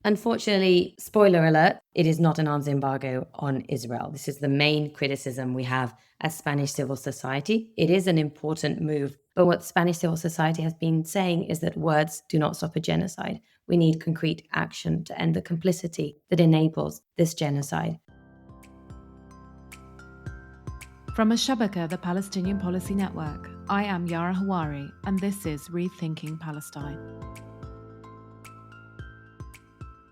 Unfortunately, spoiler alert, it is not an arms embargo on Israel. This is the main criticism we have as Spanish civil society. It is an important move, but what Spanish civil society has been saying is that words do not stop a genocide. We need concrete action to end the complicity that enables this genocide. From Al-Shabaka, the Palestinian Policy Network, I am Yara Hawari, and this is Rethinking Palestine.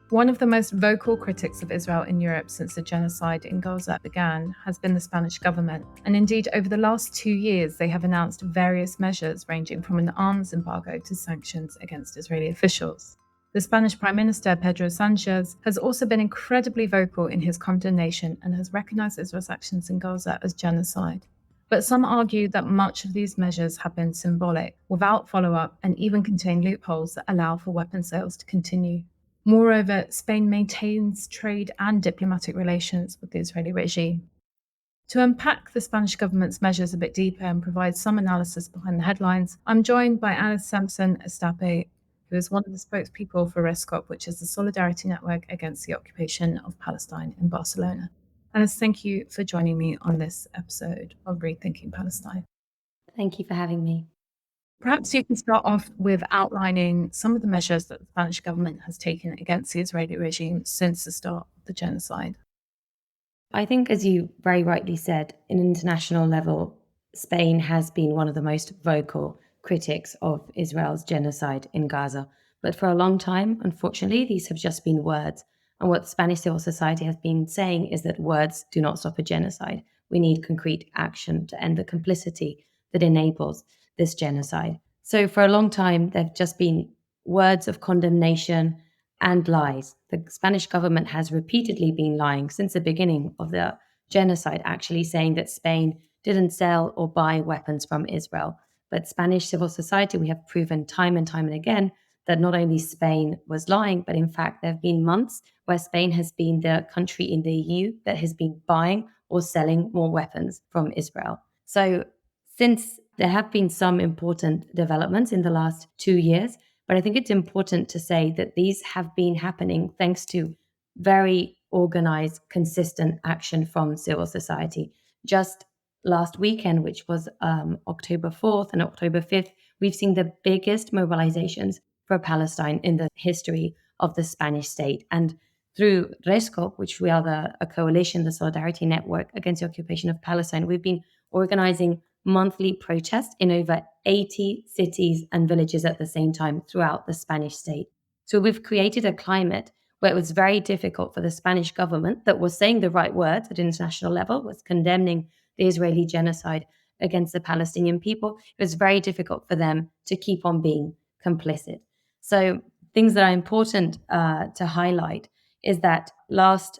One of the most vocal critics of Israel in Europe since the genocide in Gaza began has been the Spanish government. And indeed, over the last 2 years, they have announced various measures ranging from an arms embargo to sanctions against Israeli officials. The Spanish Prime Minister, Pedro Sanchez, has also been incredibly vocal in his condemnation and has recognized Israel's actions in Gaza as genocide. But some argue that much of these measures have been symbolic, without follow-up, and even contain loopholes that allow for weapons sales to continue. Moreover, Spain maintains trade and diplomatic relations with the Israeli regime. To unpack the Spanish government's measures a bit deeper and provide some analysis behind the headlines, I'm joined by Alys Samson Estape, who is one of the spokespeople for RESCOP, which is the solidarity network against the occupation of Palestine in Barcelona. Alys, thank you for joining me on this episode of Rethinking Palestine. Thank you for having me. Perhaps you can start off with outlining some of the measures that the Spanish government has taken against the Israeli regime since the start of the genocide. I think, as you very rightly said, in an international level, Spain has been one of the most vocal critics of Israel's genocide in Gaza. But for a long time, unfortunately, these have just been words. And what Spanish civil society has been saying is that words do not stop a genocide. We need concrete action to end the complicity that enables this genocide. So for a long time, there have just been words of condemnation and lies. The Spanish government has repeatedly been lying since the beginning of the genocide, actually saying that Spain didn't sell or buy weapons from Israel. But Spanish civil society, we have proven time and time and again that not only Spain was lying, but in fact, there have been months where Spain has been the country in the EU that has been buying or selling more weapons from Israel. So since there have been some important developments in the last 2 years, but I think it's important to say that these have been happening thanks to very organized, consistent action from civil society. Just last weekend, which was October 4th and October 5th, we've seen the biggest mobilizations for Palestine in the history of the Spanish state. And through RESCOP, which we are a coalition, the Solidarity Network Against the Occupation of Palestine, we've been organizing monthly protests in over 80 cities and villages at the same time throughout the Spanish state. So we've created a climate where it was very difficult for the Spanish government that was saying the right words at international level, was condemning the Israeli genocide against the Palestinian people. It was very difficult for them to keep on being complicit. So things that are important to highlight is that last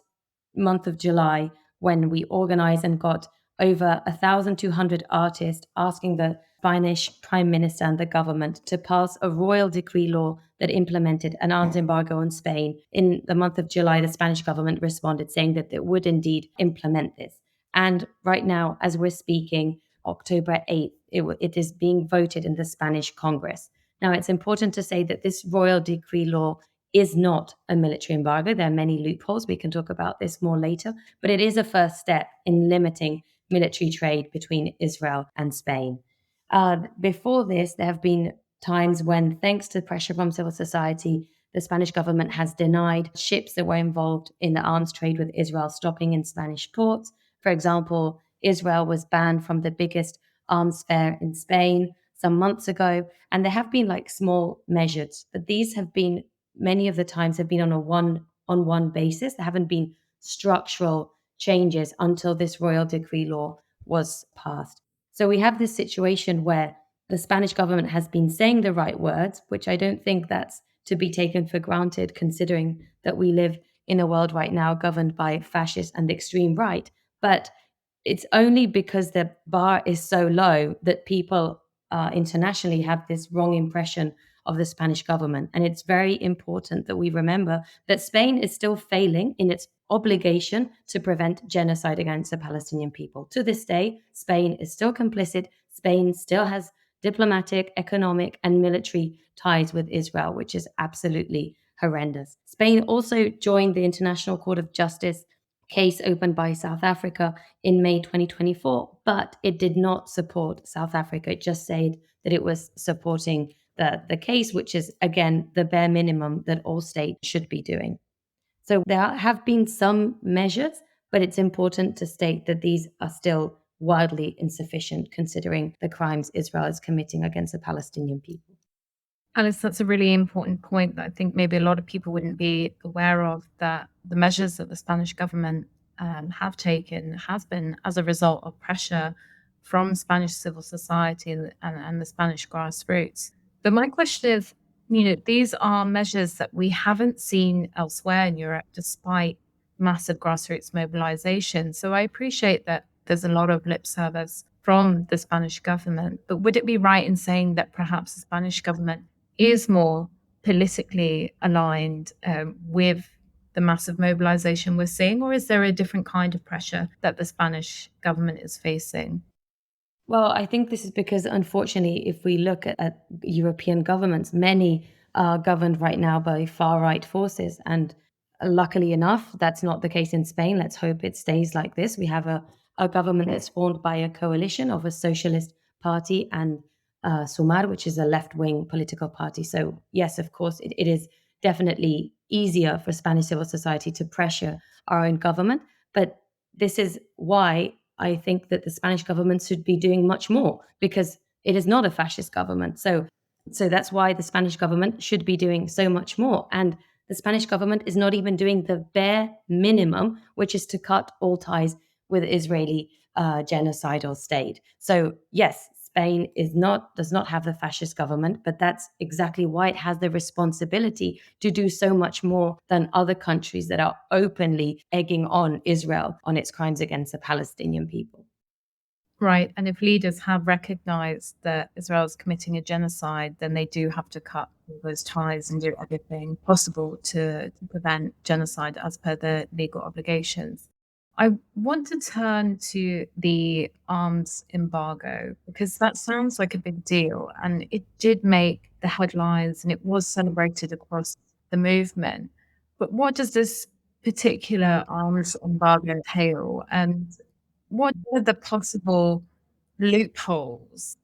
month of July, when we organized and got over 1,200 artists asking the Spanish Prime Minister and the government to pass a royal decree law that implemented an arms embargo on Spain. In the month of July, the Spanish government responded saying that it would indeed implement this. And right now, as we're speaking, October 8th, it is being voted in the Spanish Congress. Now, it's important to say that this royal decree law is not a military embargo. There are many loopholes. We can talk about this more later, but it is a first step in limiting military trade between Israel and Spain. Before this, there have been times when, thanks to pressure from civil society, the Spanish government has denied ships that were involved in the arms trade with Israel stopping in Spanish ports. For example, Israel was banned from the biggest arms fair in Spain some months ago, and there have been small measures, but these have been, many of the times, have been on a one-on-one basis. There haven't been structural changes until this royal decree law was passed. So we have this situation where the Spanish government has been saying the right words, which I don't think that's to be taken for granted, considering that we live in a world right now governed by fascist and extreme right. But it's only because the bar is so low that people internationally have this wrong impression of the Spanish government. And it's very important that we remember that Spain is still failing in its obligation to prevent genocide against the Palestinian people. To this day, Spain is still complicit. Spain still has diplomatic, economic, and military ties with Israel, which is absolutely horrendous. Spain also joined the International Court of Justice case opened by South Africa in May 2024, but it did not support South Africa. It just said that it was supporting the case, which is, again, the bare minimum that all states should be doing. So there have been some measures, but it's important to state that these are still wildly insufficient considering the crimes Israel is committing against the Palestinian people. Alice, that's a really important point that I think maybe a lot of people wouldn't be aware of, that the measures that the Spanish government have taken has been as a result of pressure from Spanish civil society and the Spanish grassroots. But my question is, these are measures that we haven't seen elsewhere in Europe, despite massive grassroots mobilization. So I appreciate that there's a lot of lip service from the Spanish government, but would it be right in saying that perhaps the Spanish government is more politically aligned with the massive mobilization we're seeing, or is there a different kind of pressure that the Spanish government is facing? Well, I think this is because, unfortunately, if we look at European governments, many are governed right now by far right forces. And luckily enough, that's not the case in Spain. Let's hope it stays like this. We have a government that's formed by a coalition of a socialist party and Sumar, which is a left wing political party. So, yes, of course, it is definitely easier for Spanish civil society to pressure our own government. But this is why I think that the Spanish government should be doing much more, because it is not a fascist government. So that's why the Spanish government should be doing so much more. And the Spanish government is not even doing the bare minimum, which is to cut all ties with Israeli genocidal state. So yes, Spain does not have the fascist government, but that's exactly why it has the responsibility to do so much more than other countries that are openly egging on Israel on its crimes against the Palestinian people. Right. And if leaders have recognized that Israel is committing a genocide, then they do have to cut all those ties and do everything possible to prevent genocide as per the legal obligations. I want to turn to the arms embargo because that sounds like a big deal and it did make the headlines and it was celebrated across the movement. But what does this particular arms embargo entail? And what are the possible loopholes?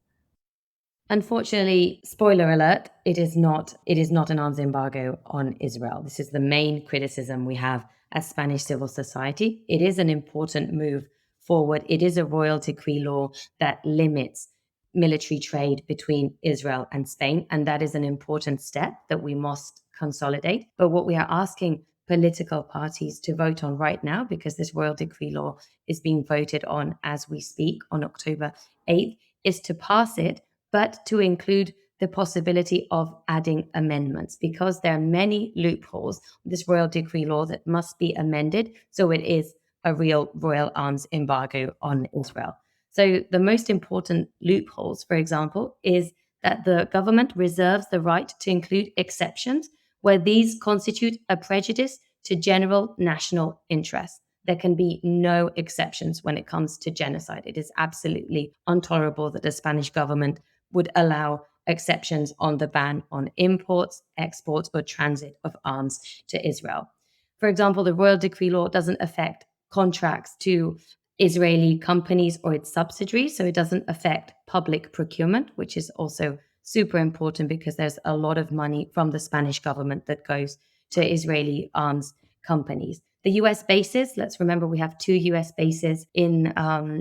Unfortunately, spoiler alert, it is not an arms embargo on Israel. This is the main criticism we have as Spanish civil society. It is an important move forward. It is a royal decree law that limits military trade between Israel and Spain, and that is an important step that we must consolidate. But what we are asking political parties to vote on right now, because this royal decree law is being voted on as we speak on October 8th, is to pass it, but to include the possibility of adding amendments, because there are many loopholes with this royal decree law that must be amended. So it is a real royal arms embargo on Israel. So the most important loopholes, for example, is that the government reserves the right to include exceptions where these constitute a prejudice to general national interest. There can be no exceptions when it comes to genocide. It is absolutely intolerable that the Spanish government would allow exceptions on the ban on imports, exports, or transit of arms to Israel. For example, the royal decree law doesn't affect contracts to Israeli companies or its subsidiaries, so it doesn't affect public procurement, which is also super important because there's a lot of money from the Spanish government that goes to Israeli arms companies. The US bases, let's remember we have two US bases in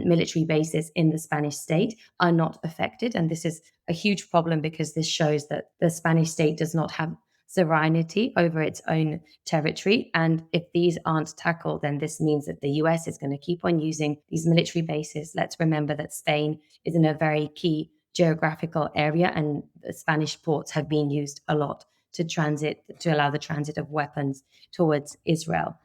military bases in the Spanish state, are not affected. And this is a huge problem because this shows that the Spanish state does not have sovereignty over its own territory. And if these aren't tackled, then this means that the US is going to keep on using these military bases. Let's remember that Spain is in a very key geographical area, and the Spanish ports have been used a lot to allow the transit of weapons towards Israel.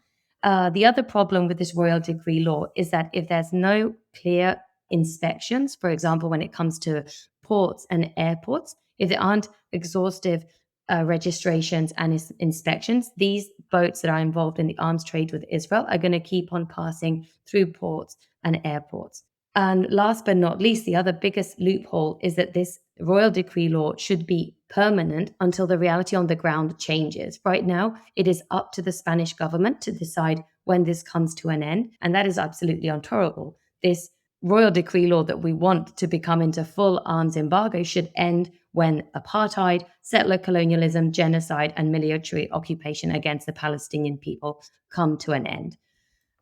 The other problem with this royal decree law is that if there's no clear inspections, for example, when it comes to ports and airports, if there aren't exhaustive registrations and inspections, these boats that are involved in the arms trade with Israel are going to keep on passing through ports and airports. And last but not least, the other biggest loophole is that this royal decree law should be permanent until the reality on the ground changes. Right now, it is up to the Spanish government to decide when this comes to an end, and that is absolutely intolerable. This royal decree law that we want to become into full arms embargo should end when apartheid, settler colonialism, genocide, and military occupation against the Palestinian people come to an end.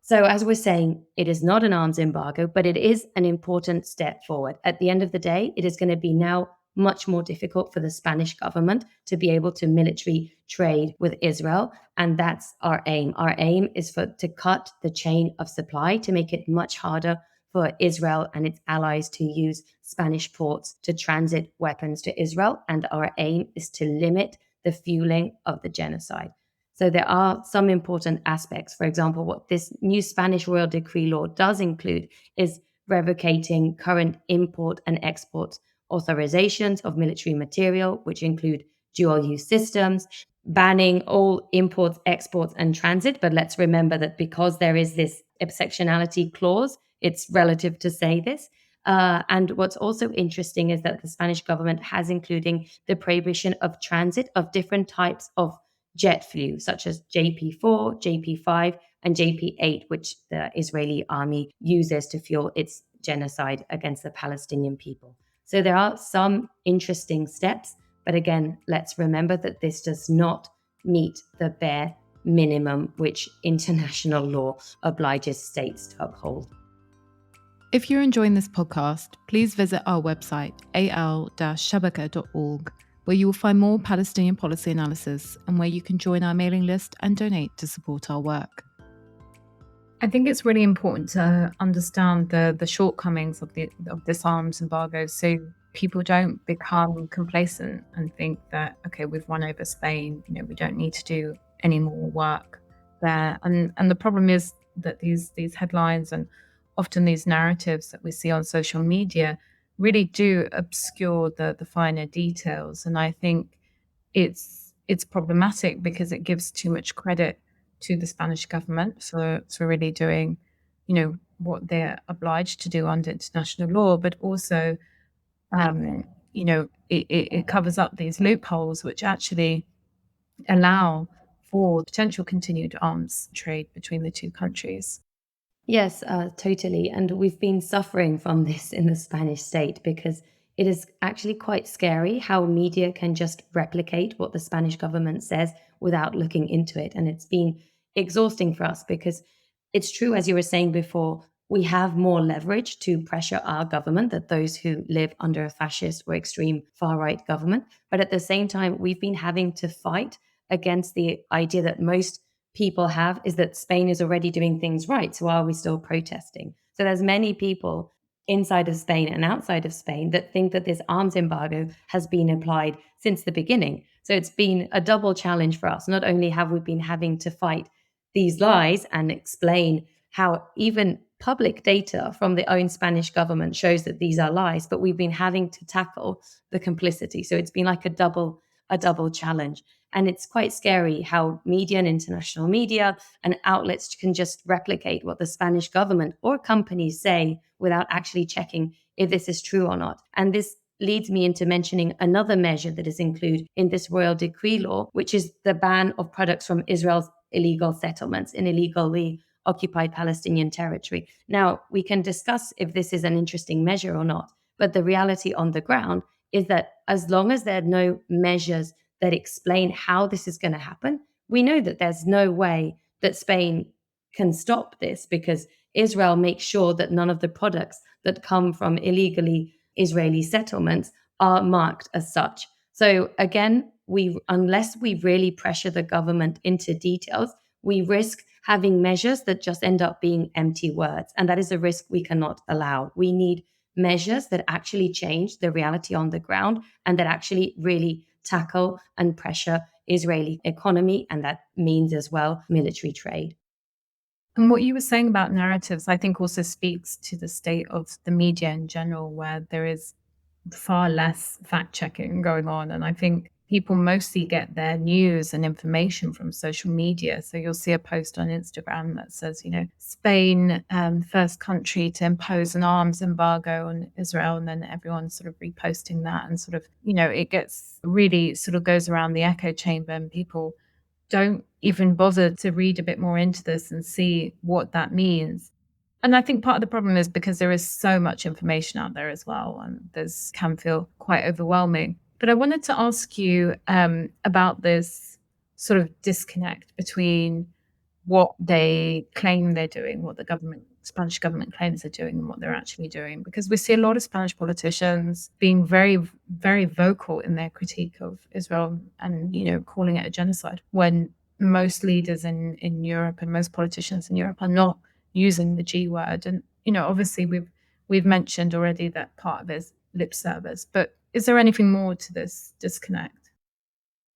So, as we're saying, it is not an arms embargo, but it is an important step forward. At the end of the day, it is going to be now much more difficult for the Spanish government to be able to military trade with Israel. And that's our aim. Our aim is to cut the chain of supply, to make it much harder for Israel and its allies to use Spanish ports to transit weapons to Israel. And our aim is to limit the fueling of the genocide. So there are some important aspects. For example, what this new Spanish royal decree law does include is revocating current import and export authorizations of military material, which include dual use systems, banning all imports, exports, and transit. But let's remember that because there is this exceptionality clause, it's relative to say this. And what's also interesting is that the Spanish government has including the prohibition of transit of different types of jet fuel, such as JP4, JP5, and JP8, which the Israeli army uses to fuel its genocide against the Palestinian people. So there are some interesting steps, but again, let's remember that this does not meet the bare minimum which international law obliges states to uphold. If you're enjoying this podcast, please visit our website, al-shabaka.org, where you will find more Palestinian policy analysis and where you can join our mailing list and donate to support our work. I think it's really important to understand the shortcomings of this arms embargo, so people don't become complacent and think that, okay, we've won over Spain, we don't need to do any more work there. And the problem is that these headlines and often these narratives that we see on social media really do obscure the finer details. And I think it's problematic because it gives too much credit to the Spanish government for really doing, what they're obliged to do under international law, but also, it covers up these loopholes which actually allow for potential continued arms trade between the two countries. Yes, totally. And we've been suffering from this in the Spanish state because it is actually quite scary how media can just replicate what the Spanish government says without looking into it. And it's been exhausting for us because it's true, as you were saying before, we have more leverage to pressure our government than those who live under a fascist or extreme far right government. But at the same time, we've been having to fight against the idea that most people have is that Spain is already doing things right. So why are we still protesting? So there's many people inside of Spain and outside of Spain that think that this arms embargo has been applied since the beginning. So it's been a double challenge for us. Not only have we been having to fight these lies and explain how even public data from the own Spanish government shows that these are lies, but we've been having to tackle the complicity. So it's been like a double challenge. And it's quite scary how media and international media and outlets can just replicate what the Spanish government or companies say without actually checking if this is true or not. And this leads me into mentioning another measure that is included in this royal decree law, which is the ban of products from Israel's illegal settlements in illegally occupied Palestinian territory. Now, we can discuss if this is an interesting measure or not, but the reality on the ground is that as long as there are no measures that explain how this is going to happen, we know that there's no way that Spain can stop this because Israel makes sure that none of the products that come from illegally Israeli settlements are marked as such. So again, unless we really pressure the government into details, we risk having measures that just end up being empty words. And that is a risk we cannot allow. We need measures that actually change the reality on the ground and that actually really tackle and pressure Israeli economy. And that means as well military trade. And what you were saying about narratives, I think also speaks to the state of the media in general, where there is far less fact checking going on. And I think, people mostly get their news and information from social media. So you'll see a post on Instagram that says, Spain, first country to impose an arms embargo on Israel. And then everyone's sort of reposting that and sort of, it gets really sort of goes around the echo chamber, and people don't even bother to read a bit more into this and see what that means. And I think part of the problem is because there is so much information out there as well, and this can feel quite overwhelming. But I wanted to ask you about this sort of disconnect between what they claim they're doing, what the Spanish government claims they're doing, and what they're actually doing. Because we see a lot of Spanish politicians being very, very vocal in their critique of Israel and, calling it a genocide, when most leaders in Europe and most politicians in Europe are not using the G word. And, obviously we've mentioned already that part of it is lip service, but is there anything more to this disconnect?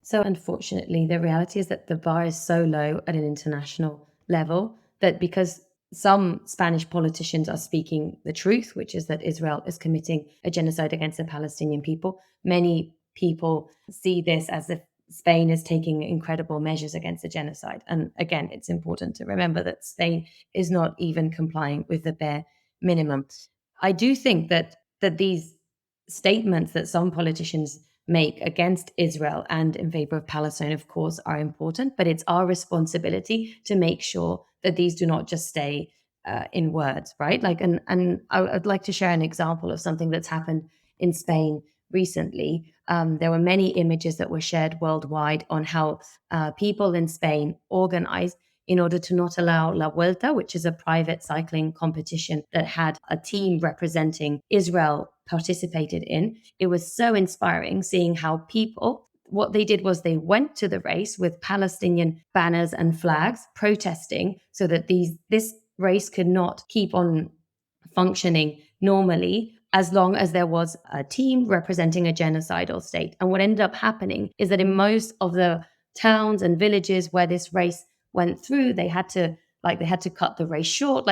So unfortunately, the reality is that the bar is so low at an international level that because some Spanish politicians are speaking the truth, which is that Israel is committing a genocide against the Palestinian people, many people see this as if Spain is taking incredible measures against the genocide. And again, it's important to remember that Spain is not even complying with the bare minimum. I do think that these statements that some politicians make against Israel and in favor of Palestine, of course, are important, but it's our responsibility to make sure that these do not just stay in words, right? And I'd like to share an example of something that's happened in Spain recently. There were many images that were shared worldwide on how people in Spain organized in order to not allow La Vuelta, which is a private cycling competition that had a team representing Israel participated in. It was so inspiring seeing how people, what they did was they went to the race with Palestinian banners and flags protesting so that this race could not keep on functioning normally as long as there was a team representing a genocidal state. And what ended up happening is that in most of the towns and villages where this race went through, they had to cut the race short.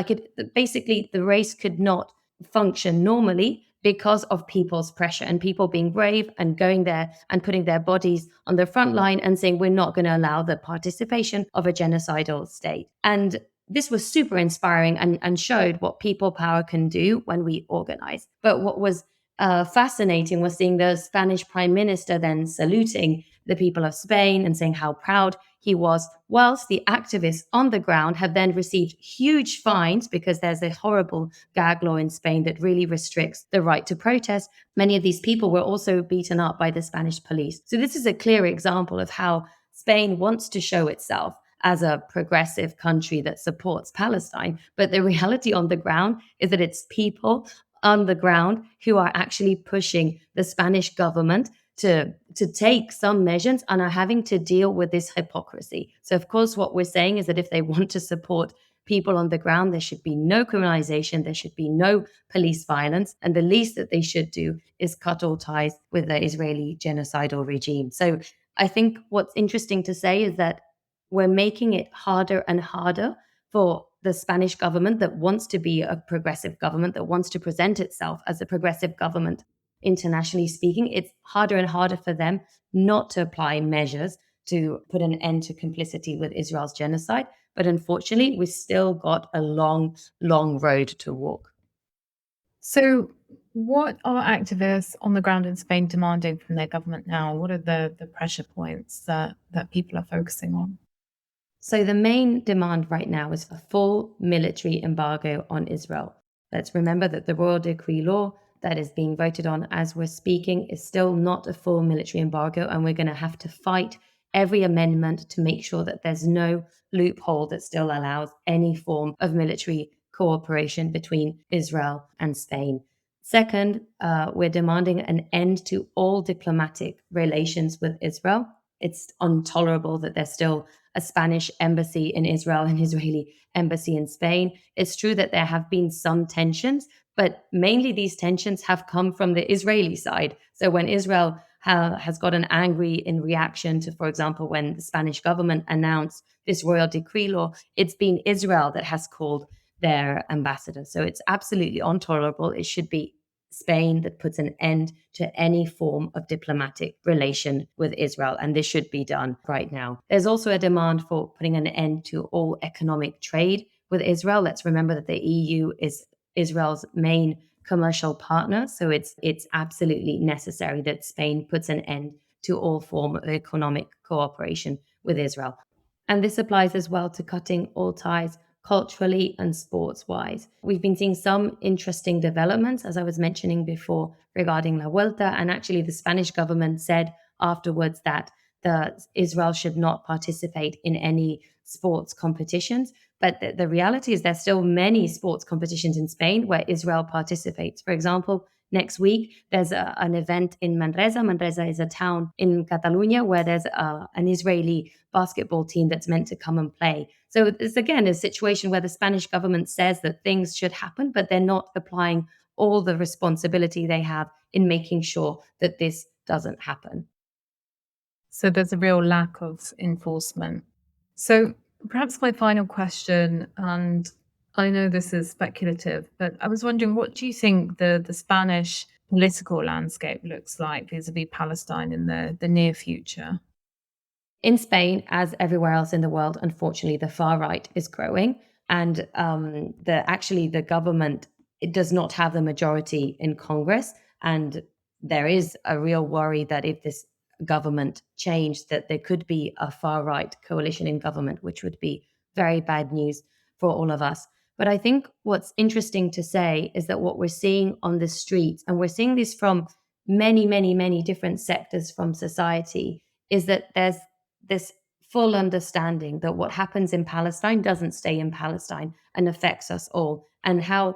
Basically the race could not function normally because of people's pressure and people being brave and going there and putting their bodies on the front line and saying, we're not going to allow the participation of a genocidal state. And this was super inspiring and showed what people power can do when we organize. But what was fascinating was seeing the Spanish prime minister then saluting the people of Spain and saying how proud he was, whilst the activists on the ground have then received huge fines because there's a horrible gag law in Spain that really restricts the right to protest. Many of these people were also beaten up by the Spanish police. So this is a clear example of how Spain wants to show itself as a progressive country that supports Palestine. But the reality on the ground is that it's people on the ground who are actually pushing the Spanish government to take some measures and are having to deal with this hypocrisy. So, of course, what we're saying is that if they want to support people on the ground, there should be no criminalization, there should be no police violence, and the least that they should do is cut all ties with the Israeli genocidal regime. So I think what's interesting to say is that we're making it harder and harder for the Spanish government that wants to be a progressive government, that wants to present itself as a progressive government. Internationally speaking, it's harder and harder for them not to apply measures to put an end to complicity with Israel's genocide. But unfortunately, we've still got a long, long road to walk. So what are activists on the ground in Spain demanding from their government now? What are the pressure points that people are focusing on? So the main demand right now is a full military embargo on Israel. Let's remember that the royal decree law that is being voted on as we're speaking is still not a full military embargo, and we're going to have to fight every amendment to make sure that there's no loophole that still allows any form of military cooperation between Israel and Spain. Second, we're demanding an end to all diplomatic relations with Israel. It's intolerable that there's still a Spanish embassy in Israel and Israeli embassy in Spain. It's true that there have been some tensions, but mainly these tensions have come from the Israeli side. So when Israel has gotten angry in reaction to, for example, when the Spanish government announced this royal decree law, it's been Israel that has called their ambassador. So it's absolutely intolerable. It should be Spain that puts an end to any form of diplomatic relation with Israel. And this should be done right now. There's also a demand for putting an end to all economic trade with Israel. Let's remember that the EU is Israel's main commercial partner. So it's absolutely necessary that Spain puts an end to all form of economic cooperation with Israel. And this applies as well to cutting all ties culturally and sports-wise. We've been seeing some interesting developments, as I was mentioning before, regarding La Vuelta. And actually, the Spanish government said afterwards that Israel should not participate in any sports competitions. But the reality is there's still many sports competitions in Spain where Israel participates. For example, next week, there's an event in Manresa. Manresa is a town in Catalonia where there's an Israeli basketball team that's meant to come and play. So it's, again, a situation where the Spanish government says that things should happen, but they're not applying all the responsibility they have in making sure that this doesn't happen. So there's a real lack of enforcement. So perhaps my final question, and I know this is speculative, but I was wondering, what do you think the Spanish political landscape looks like vis-a-vis Palestine in the near future? In Spain, as everywhere else in the world, unfortunately, the far right is growing, and the government, it does not have the majority in Congress, and there is a real worry that if this government changed, that there could be a far right coalition in government, which would be very bad news for all of us. But I think what's interesting to say is that what we're seeing on the streets, and we're seeing this from many, many, many different sectors from society, is that there's this full understanding that what happens in Palestine doesn't stay in Palestine and affects us all, and how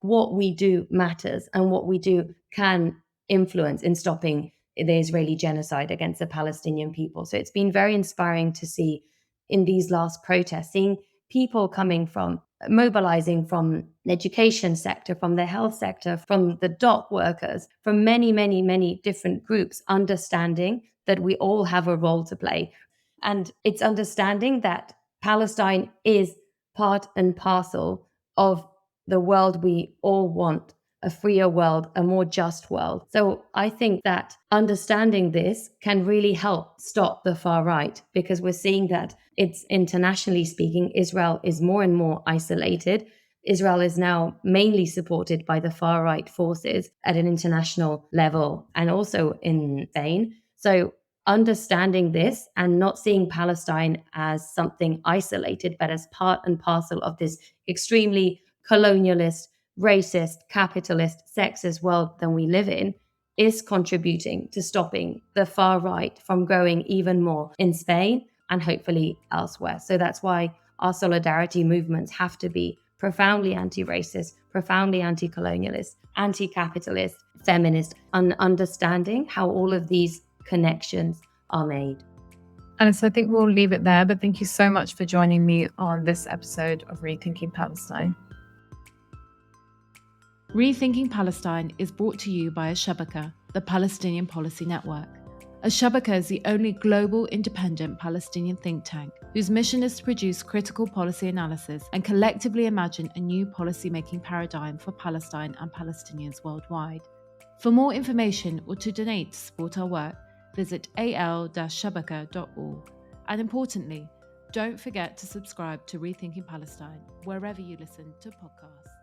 what we do matters and what we do can influence in stopping the Israeli genocide against the Palestinian people. So it's been very inspiring to see in these last protests, seeing people coming from mobilizing from the education sector, from the health sector, from the dock workers, from many, many, many different groups, understanding that we all have a role to play. And it's understanding that Palestine is part and parcel of the world we all want, a freer world, a more just world. So I think that understanding this can really help stop the far right, because we're seeing that it's, internationally speaking, Israel is more and more isolated. Israel is now mainly supported by the far right forces at an international level and also in Spain. So understanding this and not seeing Palestine as something isolated, but as part and parcel of this extremely colonialist, racist, capitalist, sexist world that we live in, is contributing to stopping the far right from growing even more in Spain and hopefully elsewhere. So that's why our solidarity movements have to be profoundly anti-racist, profoundly anti-colonialist, anti-capitalist, feminist, and understanding how all of these connections are made. And so I think we'll leave it there, but thank you so much for joining me on this episode of Rethinking Palestine. Rethinking Palestine is brought to you by Al-Shabaka, the Palestinian Policy Network. Al-Shabaka is the only global independent Palestinian think tank whose mission is to produce critical policy analysis and collectively imagine a new policy-making paradigm for Palestine and Palestinians worldwide. For more information or to donate to support our work, visit al-shabaka.org. And importantly, don't forget to subscribe to Rethinking Palestine wherever you listen to podcasts.